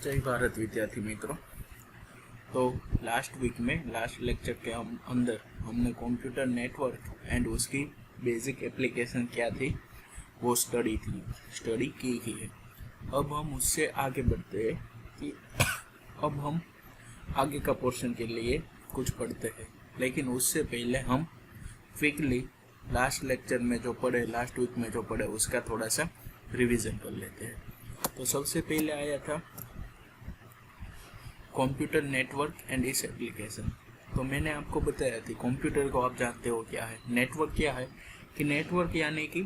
जय भारत विद्यार्थी मित्रों। तो लास्ट वीक में लास्ट लेक्चर के अंदर हमने कंप्यूटर नेटवर्क एंड उसकी बेसिक एप्लीकेशन क्या थी वो स्टडी की है। अब हम उससे आगे बढ़ते हैं कि अब हम आगे का पोर्शन के लिए कुछ पढ़ते हैं, लेकिन उससे पहले हम क्विकली लास्ट लेक्चर में जो पढ़े, लास्ट वीक में जो पढ़े उसका थोड़ा सा रिवीजन कर लेते हैं। तो सबसे पहले आया था कंप्यूटर नेटवर्क एंड इस एप्लीकेशन। तो मैंने आपको बताया थी कंप्यूटर को आप जानते हो क्या है, नेटवर्क क्या है। कि नेटवर्क यानी कि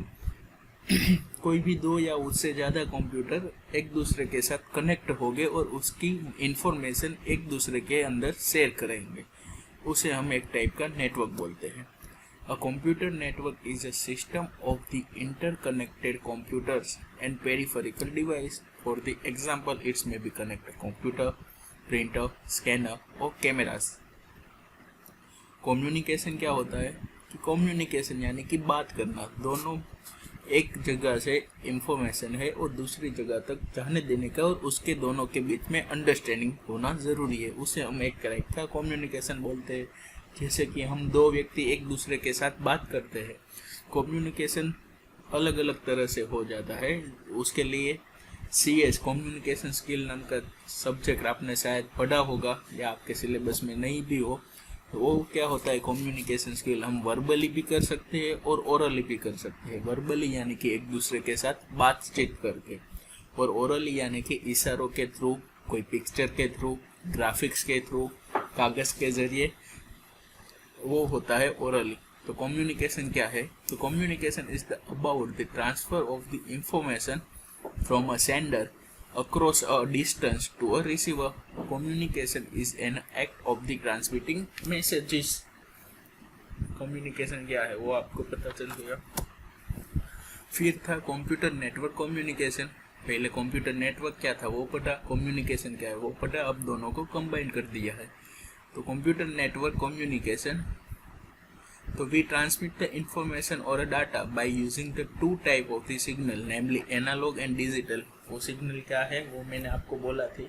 कोई भी दो या उससे ज़्यादा कंप्यूटर एक दूसरे के साथ कनेक्ट होंगे और उसकी इंफॉर्मेशन एक दूसरे के अंदर शेयर करेंगे, उसे हम एक टाइप का नेटवर्क बोलते हैं। A computer network is a system of the interconnected computers and peripheral device. For the example, it may be connected computer, printer, scanner और cameras. कम्युनिकेशन क्या होता है कि कम्युनिकेशन यानी कि बात करना, दोनों एक जगह से इंफॉर्मेशन है और दूसरी जगह तक जाने देने का और उसके दोनों के बीच में अंडरस्टैंडिंग होना ज़रूरी है, उसे हम एक टाइप का कम्युनिकेशन बोलते हैं। जैसे कि हम दो व्यक्ति एक दूसरे के साथ बात करते हैं, कम्युनिकेशन अलग अलग तरह से हो जाता है। उसके लिए CS कम्युनिकेशन स्किल नाम का सब्जेक्ट आपने शायद पढ़ा होगा या आपके सिलेबस में नहीं भी हो। तो वो क्या होता है, कम्युनिकेशन स्किल हम वर्बली भी कर सकते हैं और ओरली भी कर सकते हैं। वर्बली यानी कि एक दूसरे के साथ बातचीत करके, और ओरली यानी कि इशारों के थ्रू, कोई पिक्चर के थ्रू, ग्राफिक्स के थ्रू, कागज़ के जरिए, वो होता है ओरली। तो कम्युनिकेशन क्या है, तो communication is the about the transfer of the information from a sender across a distance to a receiver. Communication is an act of the transmitting messages. Communication क्या है वो आपको पता चल गया। फिर था कंप्यूटर नेटवर्क कम्युनिकेशन। पहले कंप्यूटर नेटवर्क क्या था वो पढ़ा, कम्युनिकेशन क्या है वो पढ़ा, अब दोनों को कंबाइन कर दिया है। तो कंप्यूटर नेटवर्क कम्युनिकेशन, तो we transmit the information or a data by using the two type of the signal, namely analog and digital. वो सिग्नल क्या है वो मैंने आपको बोला थी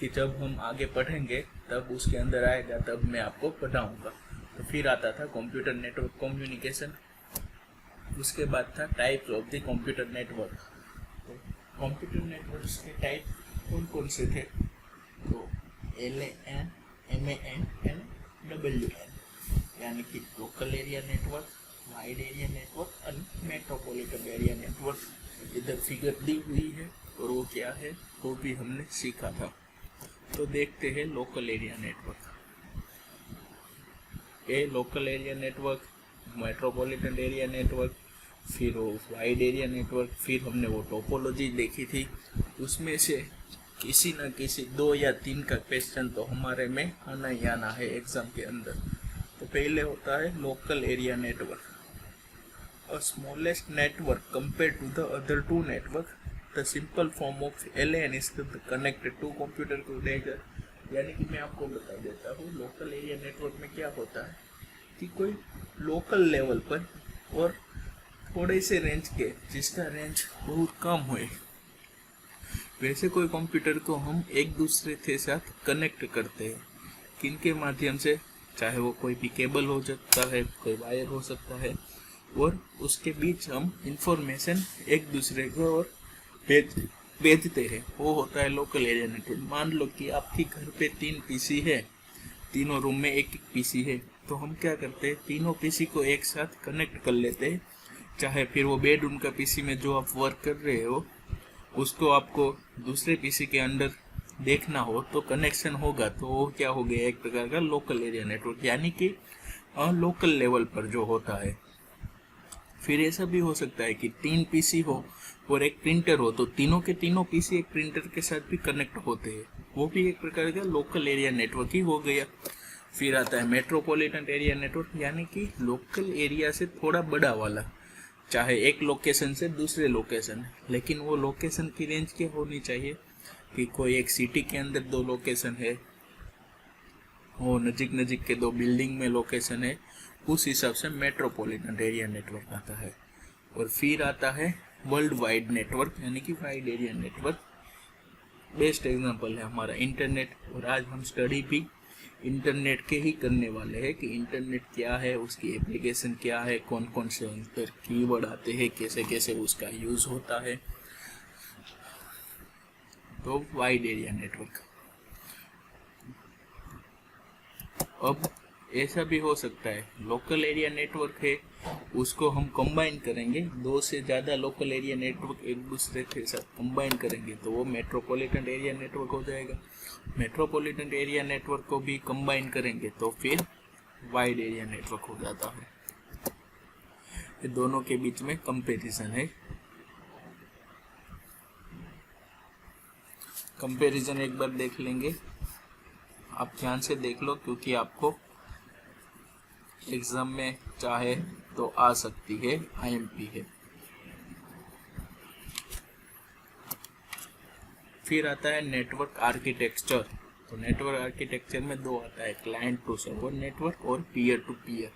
कि जब हम आगे पढ़ेंगे तब उसके अंदर आएगा, तब मैं आपको बताऊंगा। तो फिर आता था कंप्यूटर नेटवर्क कम्युनिकेशन। उसके बाद था types of the computer network. तो कंप्यूटर नेटवर्क के टाइप कौन कौन से थे, तो LAN, MAN एंड WLAN, यानी कि local area network, wide area network और मेट्रोपॉलिटन एरिया नेटवर्क। इधर फिगर दी हुई है और वो क्या है वो भी हमने सीखा था। तो देखते हैं लोकल एरिया नेटवर्क। ये local area network, metropolitan area network, फिर वो वाइड एरिया नेटवर्क, फिर हमने वो टोपोलॉजी देखी थी। उसमें से किसी न किसी 2 या 3 का क्वेश्चन तो हमारे में आना ही आना है एग्जाम के अंदर। तो पहले होता है local area network. A smallest network compare to the other two network, the simple form of LAN is connected to computer together. यानी कि मैं आपको बता देता हूँ लोकल एरिया नेटवर्क में क्या होता है कि कोई लोकल लेवल पर और थोड़े से रेंज के, जिसका रेंज बहुत कम हुए, वैसे कोई कंप्यूटर को हम एक दूसरे के साथ कनेक्ट करते हैं। किनके माध्यम से, चाहे वो कोई भी केबल हो सकता है, कोई वायर हो सकता है, और उसके बीच हम इंफॉर्मेशन एक दूसरे को और भेजते हैं, वो होता है लोकल एरिया नेटवर्क। मान लो कि आपके घर पे 3 PC है, तीनों रूम में एक PC है, तो हम क्या करते हैं, तीनों PC को एक साथ कनेक्ट कर लेते हैं। चाहे फिर वो बेडरूम का PC में जो आप वर्क कर रहे हो उसको आपको दूसरे PC के अंदर देखना हो तो कनेक्शन होगा, तो वो क्या हो गया, एक प्रकार का लोकल एरिया नेटवर्क, यानी कि लोकल लेवल पर जो होता है। फिर ऐसा भी हो सकता है कि 3 PC हो और एक प्रिंटर हो, तो तीनों के तीनों PC एक प्रिंटर के साथ भी कनेक्ट होते हैं, वो भी एक प्रकार का लोकल एरिया नेटवर्क ही हो गया। फिर आता है मेट्रोपॉलिटन एरिया नेटवर्क, यानी कि लोकल एरिया से थोड़ा बड़ा वाला, चाहे एक लोकेशन से दूसरे लोकेशन, लेकिन वो लोकेशन की रेंज क्या होनी चाहिए कि कोई एक सिटी के अंदर 2 लोकेशन है, वो नज़ीक नज़ीक के 2 बिल्डिंग में लोकेशन है, उस हिसाब से मेट्रोपॉलिटन एरिया नेटवर्क आता है। और फिर आता है वर्ल्ड वाइड नेटवर्क, यानी कि wide area network. Best example है हमारा इंटरनेट। और आज हम स्टडी भी इंटरनेट के ही करने वाले हैं कि इंटरनेट क्या है, उसकी एप्लीकेशन क्या है, कौन कौन से उन पर कीवर्ड आते हैं, कैसे कैसे उसका यूज होता है। तो वाइड एरिया नेटवर्क। अब ऐसा भी हो सकता है लोकल एरिया नेटवर्क है, उसको हम कंबाइन करेंगे, दो से ज़्यादा लोकल एरिया नेटवर्क एक दूसरे के साथ कंबाइन करेंगे तो वो मेट्रोपॉलिटन एरिया नेटवर्क हो जाएगा। मेट्रोपॉलिटन एरिया नेटवर्क को भी कंबाइन करेंगे तो फिर वाइड एरिया नेटवर्क हो जाता है। ये दोनों के बीच में कंपैरिजन है। कंपैरिजन एक बार देख लेंगे, आप ध्यान से देख लो क्योंकि आपको एग्जाम में चाहे तो आ सकती है, आईएमपी है। फिर आता है नेटवर्क आर्किटेक्चर। तो नेटवर्क आर्किटेक्चर में दो आता है, क्लाइंट टू सर्वर नेटवर्क और पीयर टू पीयर।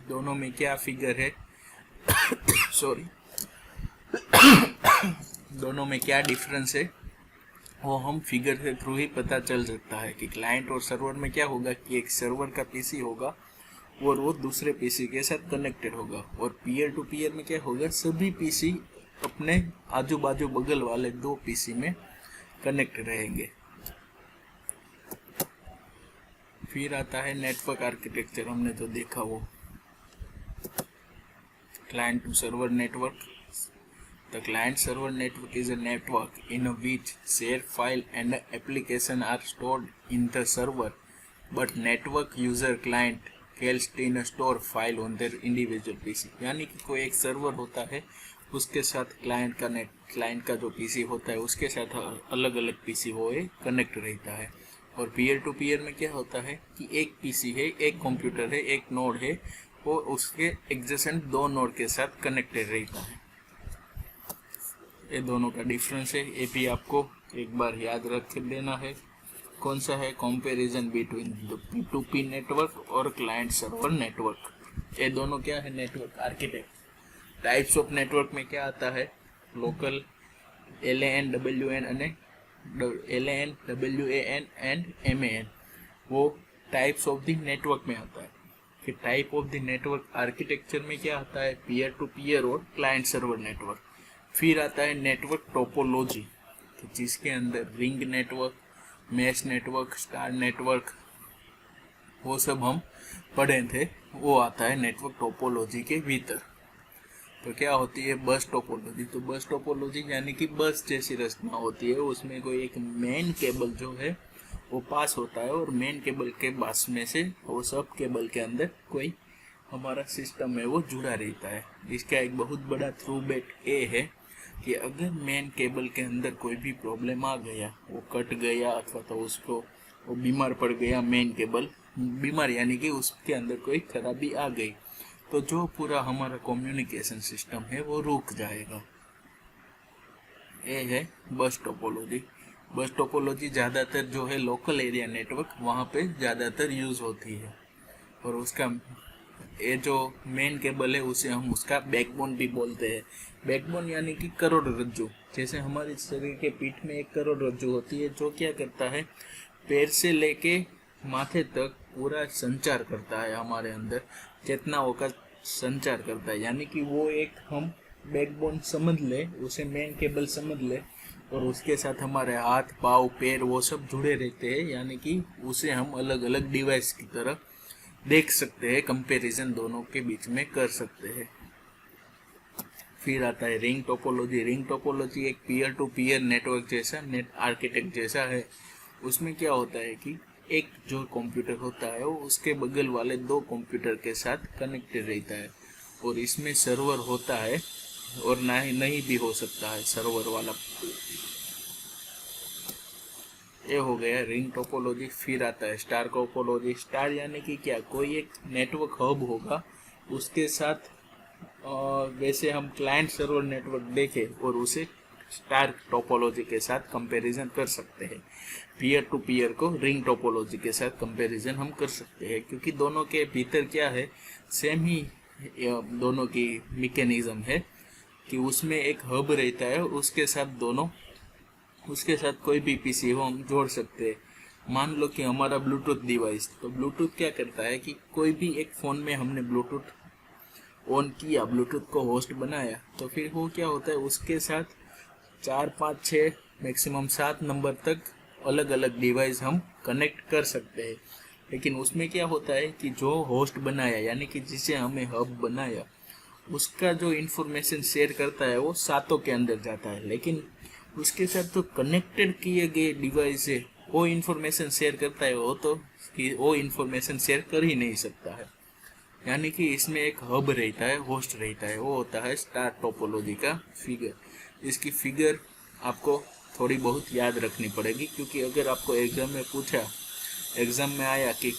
दोनों में क्या फिगर है सॉरी दोनों में क्या डिफरेंस है वो हम फिगर के थ्रू ही पता चल सकता है कि क्लाइंट और सर्वर में क्या होगा कि एक सर्वर का पीसी होगा और वो दूसरे पीसी के साथ कनेक्टेड होगा। और पीयर टू पीयर में क्या होगा, सभी पीसी अपने आजू बाजू बगल वाले दो पीसी में कनेक्ट रहेंगे। फिर आता है नेटवर्क आर्किटेक्चर, हमने तो देखा वो client to server network. The client server network is a network in which share file and application are stored in the server, but network user client can still store file on their individual PC। यानी कि कोई एक server होता है, उसके साथ client का जो पीसी होता है उसके साथ अलग अलग पीसी वो कनेक्ट रहता है। और पीयर टू पीयर में क्या होता है कि एक पीसी है, एक कंप्यूटर है, एक नोड है, वो उसके एडजेसेंट दो नोड के साथ कनेक्टेड रहता है। ये दोनों का डिफरेंस है, ये भी आपको एक बार याद रख देना है। कौन सा है, कंपैरिजन बिटवीन P2P नेटवर्क और क्लाइंट सर्वर नेटवर्क। ये दोनों क्या है, network architect. Types of network में क्या आता है, local LAN WAN and MAN, वो टाइप्स ऑफ द नेटवर्क में आता है। फिर type of the network architecture में क्या आता है, पीयर टू पीयर और क्लाइंट सर्वर नेटवर्क। फिर आता है नेटवर्क टोपोलॉजी, तो जिसके अंदर ring network, mesh network, star network, वो सब हम पढ़े थे, वो आता है नेटवर्क टोपोलॉजी के भीतर। तो क्या होती है बस टोपोलॉजी, तो बस टोपोलॉजी यानी कि बस जैसी रचना होती है, उसमें कोई एक मेन केबल जो है वो पास होता है और मेन केबल के पास में से वो सब केबल के अंदर कोई हमारा सिस्टम है वो जुड़ा रहता है। इसका एक बहुत बड़ा थ्रूबैक ये है कि अगर मेन केबल के अंदर कोई भी प्रॉब्लम आ गया, वो कट गया अथवा तो उसको वो बीमार पड़ गया, मेन केबल बीमार यानी कि उसके अंदर कोई खराबी आ गई, तो जो पूरा हमारा कम्युनिकेशन सिस्टम है वो रुक जाएगा। ये है बस टोपोलॉजी। बस टोपोलॉजी ज़्यादातर जो है लोकल एरिया नेटवर्क वहाँ पे ज़्यादातर यूज़ होती है। और उसका ये जो मेन केबल है उसे हम उसका बैकबोन भी बोलते हैं। बैकबोन यानी कि करोड़रज्जु, जैसे हमारे शरीर के पीठ में एक करोड़रज्जु होती है जो क्या करता है, पैर से लेके माथे तक पूरा संचार करता है, हमारे अंदर चेतनाओं का संचार करता है। यानी कि वो एक हम बैकबोन समझ ले, उसे मेन केबल समझ ले, और उसके साथ हमारे हाथ पाँव पैर वो सब जुड़े रहते हैं, यानी कि उसे हम अलग अलग डिवाइस की तरह देख सकते हैं, कंपैरिजन दोनों के बीच में कर सकते हैं। फिर आता है रिंग टोपोलॉजी। रिंग टोपोलॉजी एक पीयर टू पीयर नेटवर्क जैसा नेट आर्किटेक्ट जैसा है। उसमें क्या होता है कि एक जो कंप्यूटर होता है वो उसके बगल वाले दो कंप्यूटर के साथ कनेक्टेड रहता है, और इसमें सर्वर होता है और नहीं भी हो सकता है सर्वर वाला। ये हो गया रिंग टोपोलॉजी। फिर आता है स्टार टोपोलॉजी। स्टार यानी कि क्या, कोई एक नेटवर्क हब होगा, उसके साथ वैसे हम क्लाइंट सर्वर नेटवर्क देखें और उसे स्टार टोपोलॉजी के साथ कंपैरिजन कर सकते हैं। पीयर टू पीयर को रिंग टोपोलॉजी के साथ कंपैरिजन हम कर सकते हैं, क्योंकि दोनों के भीतर क्या है, सेम ही दोनों की मैकेनिज्म है कि उसमें एक हब रहता है और उसके साथ दोनों उसके साथ कोई भी पीसी हो हम जोड़ सकते हैं। मान लो कि हमारा ब्लूटूथ डिवाइस, तो ब्लूटूथ क्या करता है कि कोई भी एक फ़ोन में हमने ब्लूटूथ ऑन किया, ब्लूटूथ को होस्ट बनाया, तो फिर वो क्या होता है, उसके साथ 4 5 6 मैक्सिमम 7 नंबर तक अलग अलग डिवाइस हम कनेक्ट कर सकते हैं। लेकिन उसमें क्या होता है कि जो होस्ट बनाया, यानी कि जिसे हमें हब बनाया, उसका जो इंफॉर्मेशन शेयर करता है वो सातों के अंदर जाता है। लेकिन उसके साथ जो कनेक्टेड किए गए डिवाइस है वो इंफॉर्मेशन शेयर करता है, वो तो कि वो इंफॉर्मेशन शेयर कर ही नहीं सकता है। यानी कि इसमें एक हब रहता है, होस्ट रहता है, वो होता है स्टार टोपोलॉजी का फिगर। इसकी फिगर आपको थोड़ी बहुत याद रखनी पड़ेगी, क्योंकि अगर आपको एग्जाम में आया कि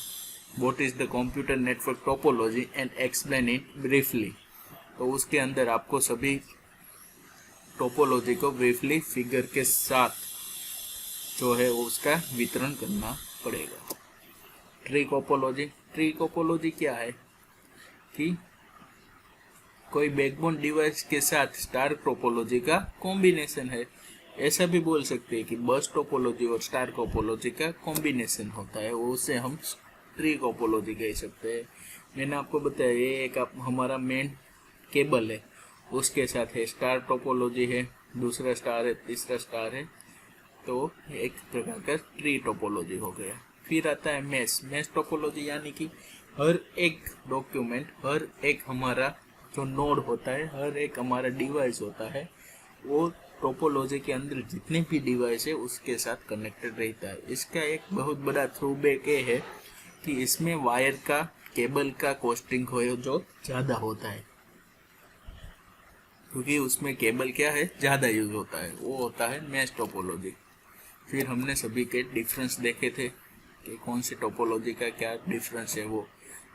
what is the computer network topology and explain it briefly, तो उसके अंदर आपको सभी टोपोलॉजी को ब्रीफली फिगर के साथ जो है उसका वितरण करना पड़ेगा। ट्री टोपोलॉजी क्या है कि कोई बैकबोन डिवाइस के साथ स्टार टोपोलॉजी का कॉम्बिनेशन है। ऐसा भी बोल सकते हैं कि बस टोपोलॉजी और स्टार टोपोलॉजी का कॉम्बिनेशन होता है, वो उसे हम ट्री टोपोलॉजी कह सकते हैं। मैंने आपको बताया ये एक हमारा मेन केबल है, उसके साथ है स्टार टोपोलॉजी है, दूसरा स्टार है, तीसरा स्टार है, तो एक प्रकार का ट्री टोपोलॉजी हो गया। फिर आता है मैश टोपोलॉजी, यानी कि हर एक डॉक्यूमेंट, हर एक हमारा जो नोड होता है, हर एक हमारा डिवाइस होता है, वो टोपोलॉजी के अंदर जितने भी डिवाइस है उसके साथ कनेक्टेड रहता है। इसका एक बहुत बड़ा थ्रूबैक ये है कि इसमें वायर का, केबल का कॉस्टिंग हो जो ज़्यादा होता है, क्योंकि उसमें केबल क्या है ज़्यादा यूज होता है, वो होता है मैश टोपोलॉजी। फिर हमने सभी के डिफरेंस देखे थे कि कौन सी टोपोलॉजी का क्या डिफरेंस है, वो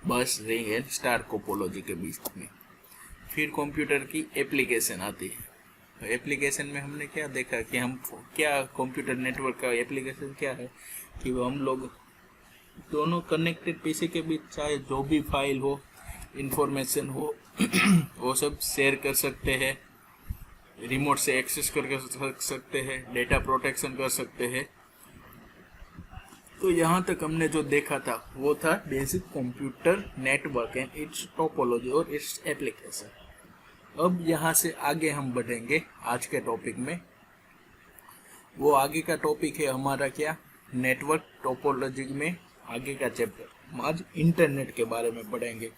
बस रिंग एंड स्टार टोपोलॉजी के बीच में। फिर कंप्यूटर की एप्लीकेशन आती है, तो एप्लीकेशन में हमने क्या देखा कि हम क्या कंप्यूटर नेटवर्क का एप्लीकेशन क्या है कि वो हम लोग दोनों कनेक्टेड पीसी के बीच चाहे जो भी फाइल हो, इंफॉर्मेशन हो वो सब शेयर कर सकते हैं, रिमोट से एक्सेस कर सकते हैं, डेटा प्रोटेक्शन कर सकते हैं। तो यहाँ तक हमने जो देखा था वो था basic computer network and it's topology और इट्स एप्लीकेशन। अब यहाँ से आगे हम बढ़ेंगे आज के टॉपिक में। वो आगे का टॉपिक है हमारा क्या, नेटवर्क टोपोलॉजी में आगे का चैप्टर। हम आज इंटरनेट के बारे में पढ़ेंगे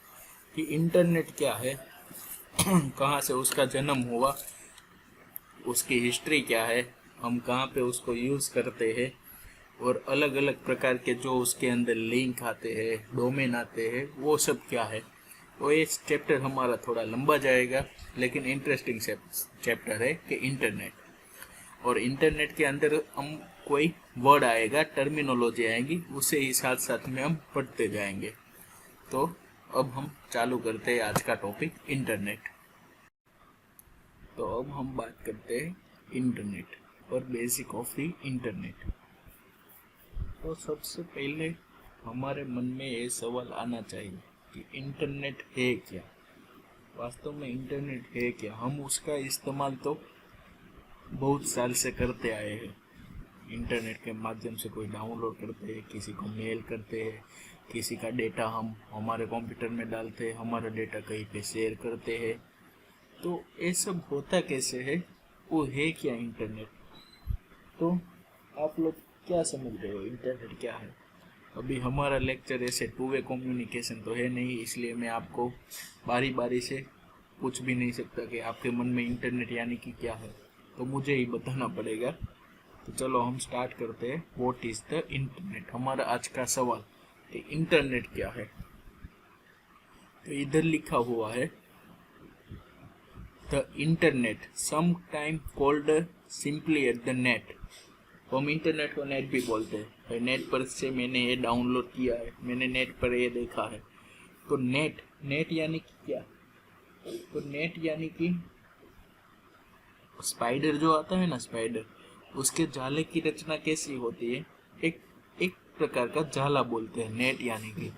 कि इंटरनेट क्या है, कहाँ से उसका जन्म हुआ, उसकी हिस्ट्री क्या है, हम कहाँ पे उसको यूज़ करते हैं, और अलग अलग प्रकार के जो उसके अंदर लिंक आते हैं, डोमेन आते हैं, वो सब क्या है। वो ये चैप्टर हमारा थोड़ा लंबा जाएगा, लेकिन इंटरेस्टिंग चैप्टर है कि इंटरनेट। और इंटरनेट के अंदर हम कोई वर्ड आएगा, टर्मिनोलॉजी आएगी, उसे ही साथ साथ में हम पढ़ते जाएंगे। तो अब हम चालू करते हैं आज का टॉपिक इंटरनेट। तो अब हम बात करते हैं इंटरनेट और बेसिक ऑफ द इंटरनेट। तो सबसे पहले हमारे मन में ये सवाल आना चाहिए कि इंटरनेट है क्या। वास्तव में इंटरनेट है क्या। हम उसका इस्तेमाल तो बहुत साल से करते आए हैं। इंटरनेट के माध्यम से कोई डाउनलोड करते हैं, किसी को मेल करते हैं, किसी का डेटा हम हमारे कंप्यूटर में डालते हैं, हमारा डेटा कहीं पे शेयर करते हैं। तो ये सब होता कैसे है, वो है क्या इंटरनेट। तो आप लोग क्या समझ रहे हो इंटरनेट क्या है। अभी हमारा लेक्चर ऐसे टू वे कम्युनिकेशन तो है नहीं, इसलिए मैं आपको बारी बारी से पूछ भी नहीं सकता कि आपके मन में इंटरनेट यानी कि क्या है, तो मुझे ही बताना पड़ेगा। तो चलो हम स्टार्ट करते हैं। व्हाट इज द इंटरनेट, हमारा आज का सवाल कि इंटरनेट क्या है। तो इधर लिखा हुआ है the internet some time called simply at the net. हम इंटरनेट को नेट भी बोलते हैं। नेट पर से मैंने ये डाउनलोड किया है, मैंने नेट पर ये देखा है। तो नेट यानी कि क्या। तो नेट यानी कि स्पाइडर जो आता है ना, स्पाइडर, उसके जाले की रचना कैसी होती है, एक प्रकार का जाला बोलते हैं नेट यानी कि।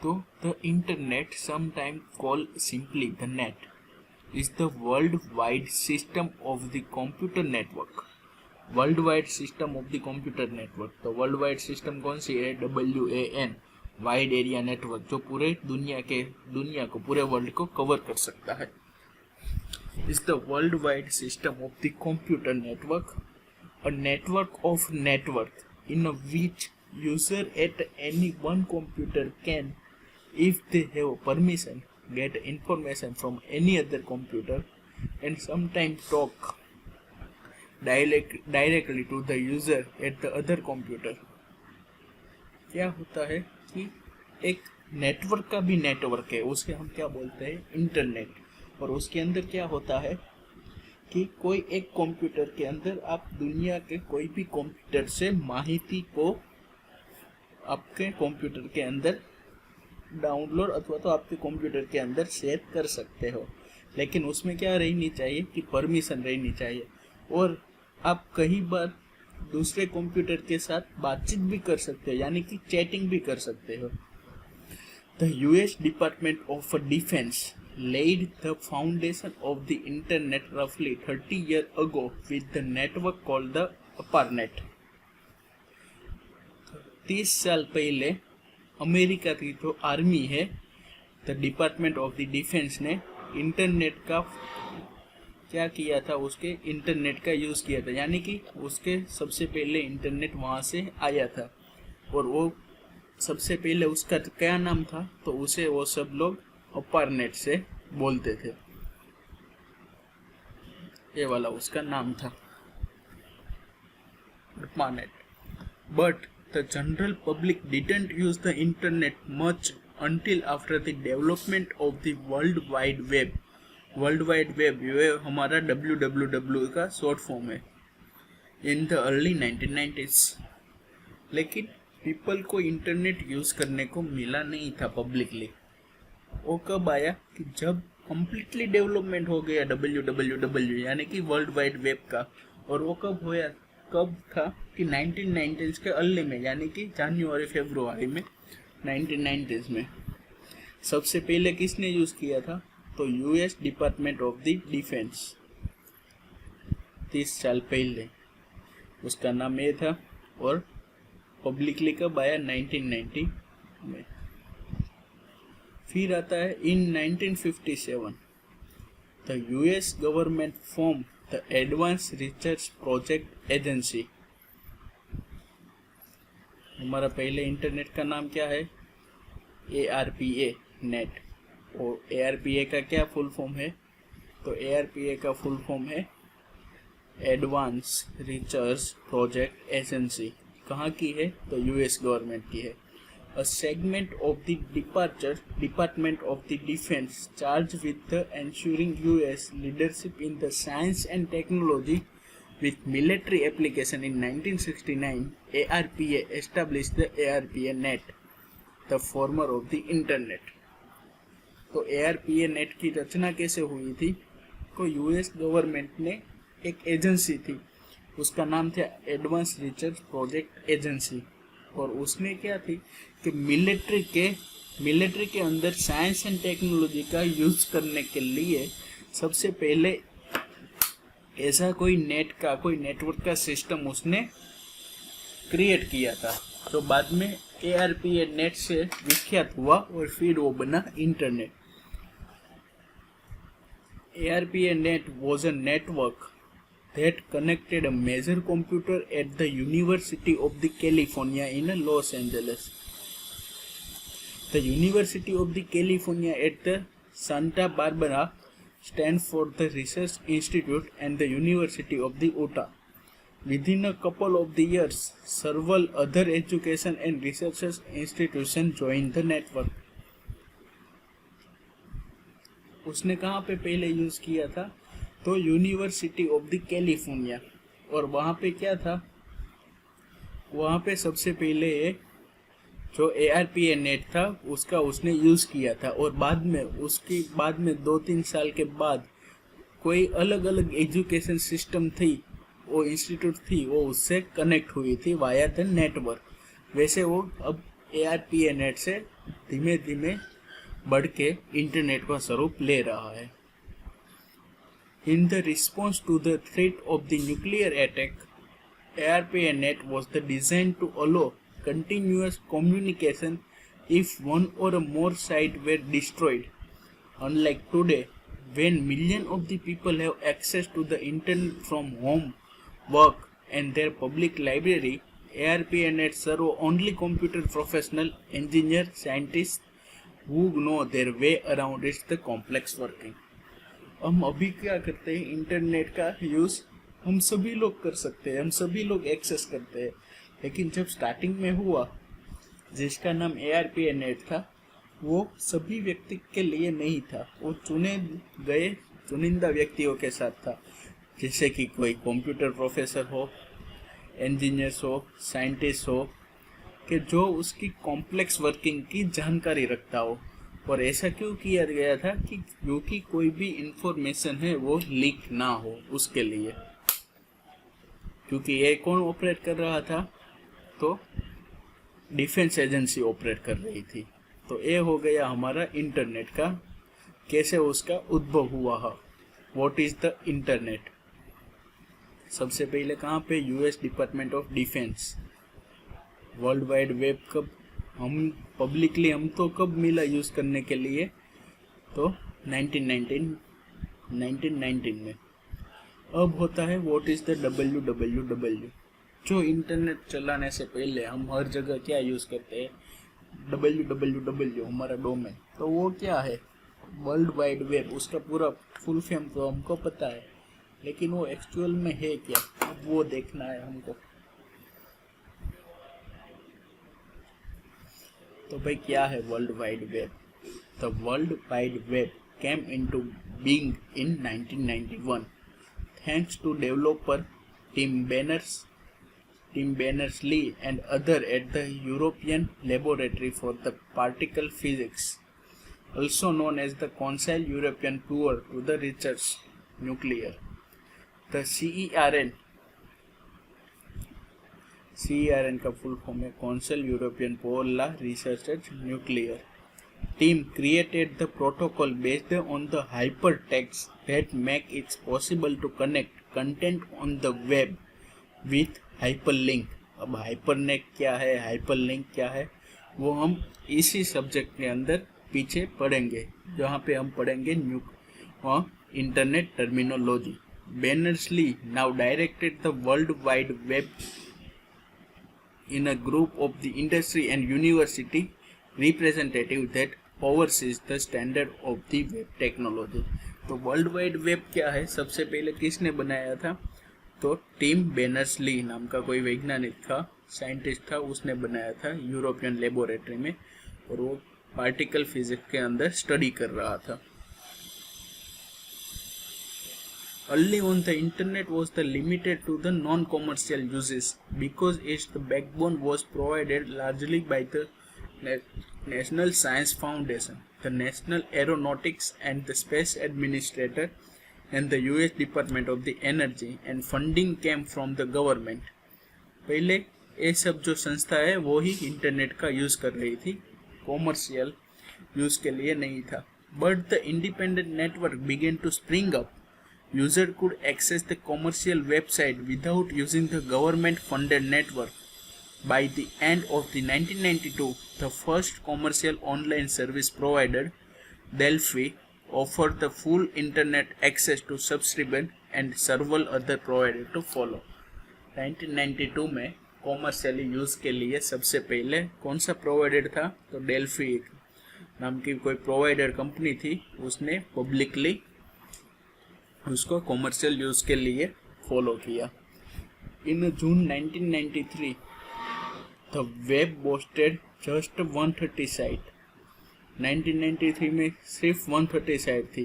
तो the internet some time call simply the net is the world wide system of the computer network world wide system of the computer network. तो वर्ल्ड वाइड सिस्टम कौन सी है? WAN, वाइड एरिया नेटवर्क, जो पूरे दुनिया को पूरे world को कवर कर सकता है। Is the world wide system of the computer network, a network of network in which user at any one computer can, if they have permission, get information from any other computer and sometimes talk directly to the user at the other computer। क्या होता है कि एक network का भी network है, उसके हम क्या बोलते हैं? इंटरनेट। और उसके अंदर क्या होता है कि कोई एक कंप्यूटर के अंदर आप दुनिया के कोई भी कंप्यूटर से माहिती को आपके कंप्यूटर के अंदर डाउनलोड अथवा तो आपके कंप्यूटर के अंदर शेयर कर सकते हो, लेकिन उसमें क्या रहनी चाहिए कि परमिशन रहनी चाहिए। और आप कई बार दूसरे कंप्यूटर के साथ बातचीत भी कर सकते हो, यानी कि चैटिंग भी कर सकते हो। The US department of defence laid the foundation of the internet roughly 30 years ago with the network called the ARPANET। 30 साल पहले अमेरिका की जो आर्मी है, the department of the defence ने इंटरनेट का क्या किया था? उसके इंटरनेट का यूज़ किया था, यानी कि उसके सबसे पहले इंटरनेट वहाँ से आया था। और वो सबसे पहले उसका क्या नाम था? तो उसे वो सब लोग ARPANET से बोलते थे, ये वाला उसका नाम था, ARPANET। But the general public didn't use the internet much until after the development of the World Wide Web। World Wide Web ये हमारा WWW का शॉर्ट फॉर्म है। In the early 1990s, लेकिन पीपल को इंटरनेट यूज़ करने को मिला नहीं था पब्लिकली। वो कब आया कि जब कम्प्लीटली डेवलपमेंट हो गया WWW यानी कि वर्ल्ड वाइड वेब का। और वो कब था कि 1990s के अर्ली में, यानी कि जनवरी फरवरी में 1990s में। सबसे पहले किसने यूज़ किया था? तो US department of the defence. 30 साल पहले उसका नाम ये था। और पब्लिकली कब आया? 1990 में। फिर आता है इन 1957 the US government form the advance research project agency. हमारा पहले इंटरनेट का नाम क्या है? ARPA net. और ARPA का क्या फुल फॉर्म है? तो ARPA का फुल फॉर्म है एडवांस रिसर्च प्रोजेक्ट एजेंसी। कहाँ की है? तो US गवर्नमेंट की है। A segment of the Department of the Defense charged with the ensuring US leadership in the science and technology with military application in 1969, ARPA established the ARPA net, the former of the internet। तो ARPA net की रचना कैसे हुई थी? तो US government ने एक agency थी, उसका नाम था एडवांस रिसर्च प्रोजेक्ट एजेंसी। और उसमें क्या थी कि मिलिट्री के अंदर साइंस एंड टेक्नोलॉजी का यूज करने के लिए सबसे पहले ऐसा कोई नेटवर्क का सिस्टम उसने क्रिएट किया था, जो बाद में ARPA नेट से विख्यात हुआ और फिर वो बना internet. ARPA net was a network that connected a major computer at the University of the California in Los Angeles. The University of the California at the Santa Barbara stands for the Research Institute and the University of the Utah. Within a couple of the years, several other education and research institutions joined the network. उसने कहाँ पे पहले use किया था? तो university of the California. और वहाँ पे क्या था? वहाँ पे सबसे पहले जो ARPA नेट था उसका उसने यूज़ किया था। और बाद में 2-3 साल के बाद कोई अलग अलग एजुकेशन सिस्टम थी, वो इंस्टीट्यूट थी, वो उससे कनेक्ट हुई थी वाया द नेटवर्क। वैसे वो अब ARPA नेट से धीमे धीमे बढ़ के इंटरनेट का स्वरूप ले रहा है। In the response to the threat of the nuclear attack, ARPANET was the designed to allow continuous communication if one or more sites were destroyed. Unlike today, when millions of the people have access to the internet from home, work, and their public library, ARPANET serve only computer professional, engineer, scientists who know their way around its the complex working. हम अभी क्या करते हैं, internet का use हम सभी लोग कर सकते हैं, हम सभी लोग एक्सेस करते हैं, लेकिन जब स्टार्टिंग में हुआ जिसका नाम ARPANET था, वो सभी व्यक्ति के लिए नहीं था, वो चुने गए चुनिंदा व्यक्तियों के साथ था, जैसे कि कोई कंप्यूटर प्रोफेसर हो, इंजीनियर्स हो, साइंटिस्ट हो, कि जो उसकी कॉम्प्लेक्स वर्किंग की जानकारी रखता हो। और ऐसा क्यों किया गया था कि क्योंकि कोई भी इंफॉर्मेशन है वो लीक ना हो उसके लिए, क्योंकि ये कौन ऑपरेट कर रहा था, तो डिफेंस एजेंसी ऑपरेट कर रही थी। तो ये हो गया हमारा इंटरनेट का, कैसे उसका उद्भव हुआ है। What is the internet? सबसे पहले कहाँ पे? US department of defence. World wide web कब हम पब्लिकली हम तो कब मिला यूज़ करने के लिए? तो 1919 में। अब होता है व्हाट इज़ द www। जो इंटरनेट चलाने से पहले हम हर जगह क्या यूज़ करते हैं? www हमारा डोमेन। तो वो क्या है? World wide web. उसका पूरा फुल फॉर्म तो हमको पता है, लेकिन वो एक्चुअल में है क्या, अब वो देखना है हमको। तो भाई क्या है world wide web? The world wide web came into being in 1991 thanks to developer Tim Berners-Lee and other at the European Laboratory for the Particle Physics, also known as the Council European Pour to the Research Nuclear. The CERN का full form है council European for la research nuclear. Team created the protocol based on the hypertext that make it possible to connect content on the web with hyperlink. अब hyperlink क्या है, hyperlink क्या है, वो हम इसी सब्जेक्ट के अंदर पीछे पढ़ेंगे, जहाँ पे हम पढ़ेंगे internet terminology. Berners-Lee now directed the World Wide Web in a group of the industry and university representative that oversees the standard of the web technology. तो वर्ल्ड वाइड वेब क्या है, सबसे पहले किसने बनाया था? तो टिम बेनर्स-ली नाम का कोई वैज्ञानिक था, साइंटिस्ट था, उसने बनाया था यूरोपियन लेबोरेटरी में, और वो पार्टिकल फिजिक्स के अंदर स्टडी कर रहा था। Early on, the internet was limited to the non-commercial uses because its backbone was provided largely by the National Science Foundation, the National Aeronautics and the Space Administrator, and the US Department of the Energy, and funding came from the government. पहले ये सब जो संस्था है वो ही internet का use कर रही थी, कॉमर्शियल यूज़ के लिए नहीं था। But the independent network began to spring up. User could access the commercial website without using the government-funded network. By the end of the 1992, the first commercial online service provider, Delphi, offered the full internet access to subscribers and several other providers to follow. 1992 में commercially use के लिए सबसे पहले कौन सा provider था? तो Delphi नाम की कोई प्रोवाइडर कंपनी थी, उसने पब्लिकली उसको कॉमर्शियल यूज़ के लिए फॉलो किया। इन जून 1993 the web boasted just 130 site. 1993 में सिर्फ 130 साइट थी।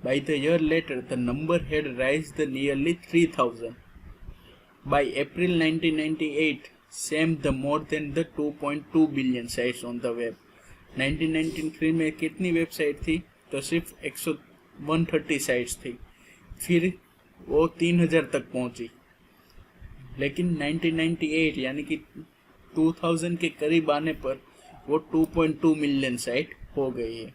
By the year later the number had rise the nearly 3000। By April 1998 same the more than the 2.2 billion sites on the web. 1993 में कितनी website थी? तो सिर्फ 130 साइट्स थी, फिर वो 3000 तक पहुंची। लेकिन 1998 यानी कि 2000 के करीब आने पर वो 2.2 मिलियन साइट हो गई है।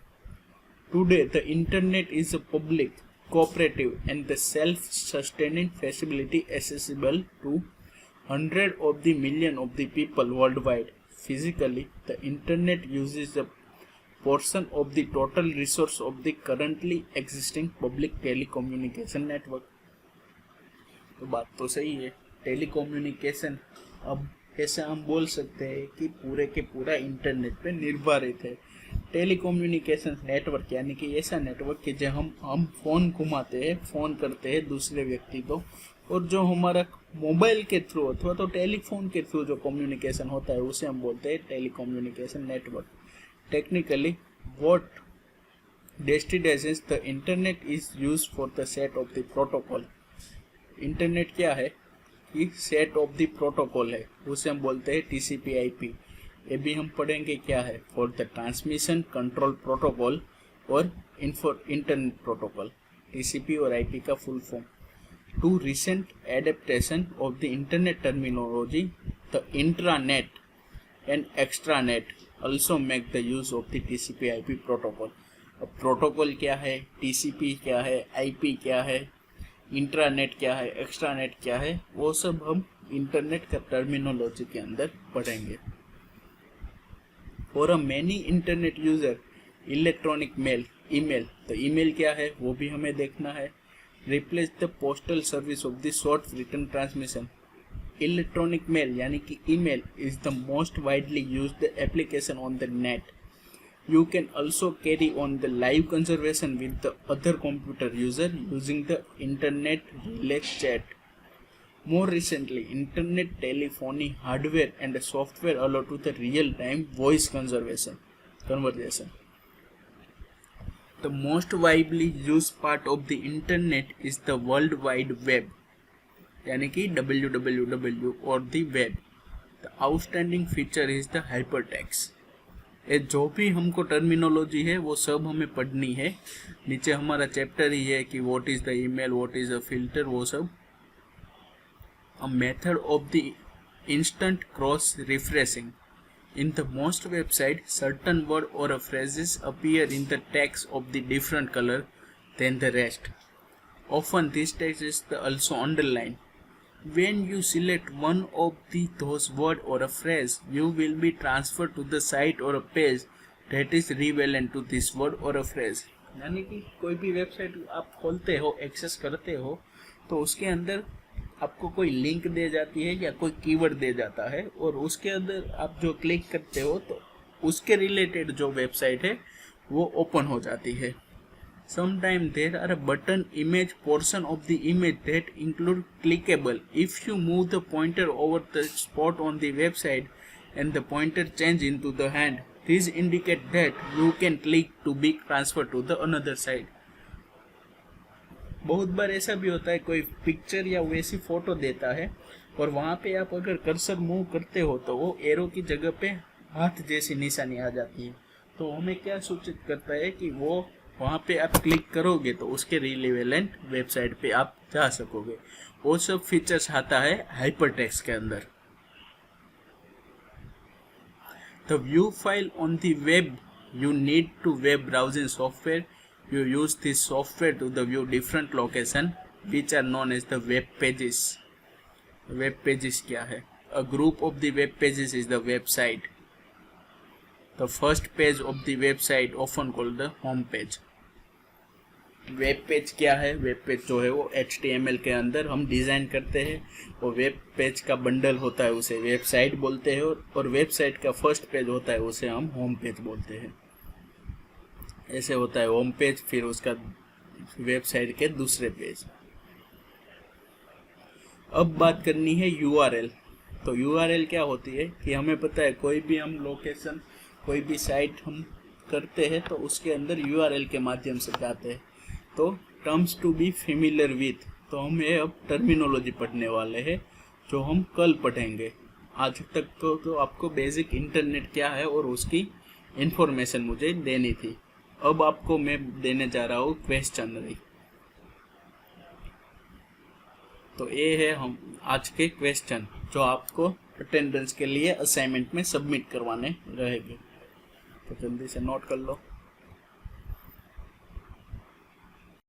Today the internet is a public, cooperative and the self sustaining facility accessible to 100 of the million of the people worldwide. Physically, the internet uses a portion of the total resource of the currently existing public telecommunication network. तो बात तो सही है, telecommunication अब ऐसे हम बोल सकते हैं कि पूरे के पूरा इंटरनेट पे निर्भरित है। टेलीकम्युनिकेशन नेटवर्क यानी कि ऐसा नेटवर्क कि जो हम फ़ोन घुमाते हैं, फ़ोन करते हैं दूसरे व्यक्ति को, और जो हमारा मोबाइल के थ्रू अथवा तो टेलीफोन के थ्रू जो कम्युनिकेशन होता है उसे हम बोलते हैं telecommunication network. Technically what destinations the internet is used for the set of the protocol। Internet क्या है कि सेट ऑफ द प्रोटोकॉल है, उसे हम बोलते हैं TCP/IP। ये भी हम पढ़ेंगे क्या है, for the transmission control protocol और इंटरनेट प्रोटोकॉल। TCP और IP का full form. To recent adaptation of the internet terminology, the intranet and extranet also make the use of the TCP/IP protocol। अब प्रोटोकॉल क्या है, TCP क्या है, IP क्या है, इंट्रानेट क्या है, एक्स्ट्रानेट क्या है, वो सब हम इंटरनेट का टर्मिनोलॉजी के अंदर पढ़ेंगे। For a many internet user electronic mail, email, तो ईमेल क्या है वो भी हमें देखना है। Replace the postal service of the short return transmission. Electronic mail यानी कि email is the most widely used application on the net. You can also carry on the live conversation with the other computer user using the internet relay chat. More recently, internet telephony hardware and software allow to the real-time voice conversation. The most widely used part of the internet is the World Wide Web, यानी कि www और दी web. The outstanding feature is the hypertext. ये जो भी हमको terminology है वो सब हमें पढ़नी है। नीचे हमारा चैप्टर ही है कि what is the email, what is the filter, वो सब। A method of the instant cross refreshing. In the most website certain word और phrases appear in the text of the different colour than the rest. Often this text is also underlined. When you select one of those word or a phrase, you will be transferred to the site or a page that is relevant to this word or a phrase। यानी कि कोई भी website आप खोलते हो, access करते हो, तो उसके अंदर आपको कोई लिंक दे जाती है या कोई कीवर्ड दे जाता है, और उसके अंदर आप जो क्लिक करते हो तो उसके रिलेटेड जो वेबसाइट है वो ओपन हो जाती है। Sometimes there are a button image portion of the image that include clickable. If you move the pointer over the spot on the website and the pointer change into the hand, this indicate that you can click to be transferred to the another side। बहुत बार ऐसा भी होता है, कोई picture या वैसी photo देता है और वहाँ पे आप अगर कर्सर मूव करते हो तो वो एरो की जगह पे हाथ जैसी निशानी आ जाती है, तो हमें क्या सूचित करता है कि वो वहाँ पे आप क्लिक करोगे तो उसके रिलेवेंट वेबसाइट पे आप जा सकोगे। वो सब फीचर्स आता है हाइपरटेक्स्ट के अंदर। The view file on the web, you need to web browsing software. You use this software to the view different location which are known as the web pages. Web pages क्या है? A group of the web pages is the website. The first page of the website often called the home page। Web page क्या है? Web page जो है वो HTML के अंदर हम डिज़ाइन करते हैं, और वेब पेज का बंडल होता है उसे वेबसाइट बोलते हैं, और वेबसाइट का फर्स्ट पेज होता है उसे हम होम पेज बोलते हैं। ऐसे होता है होम पेज, फिर उसका वेबसाइट के दूसरे पेज। अब बात करनी है URL। तो URL क्या होती है कि हमें पता है कोई भी हम लोकेशन, कोई भी साइट हम करते हैं तो उसके अंदर URL के माध्यम से जाते हैं। तो terms to be familiar with, तो हम ये अब टर्मिनोलॉजी पढ़ने वाले हैं जो हम कल पढ़ेंगे। आज तक तो आपको बेसिक इंटरनेट क्या है और उसकी इंफॉर्मेशन मुझे देनी थी। अब आपको मैं देने जा रहा हूँ क्वेश्चनरी। तो ये है हम आज के क्वेश्चन जो आपको अटेंडेंस के लिए असाइनमेंट में सबमिट करवाने रहेंगे, तो जल्दी से नोट कर लो।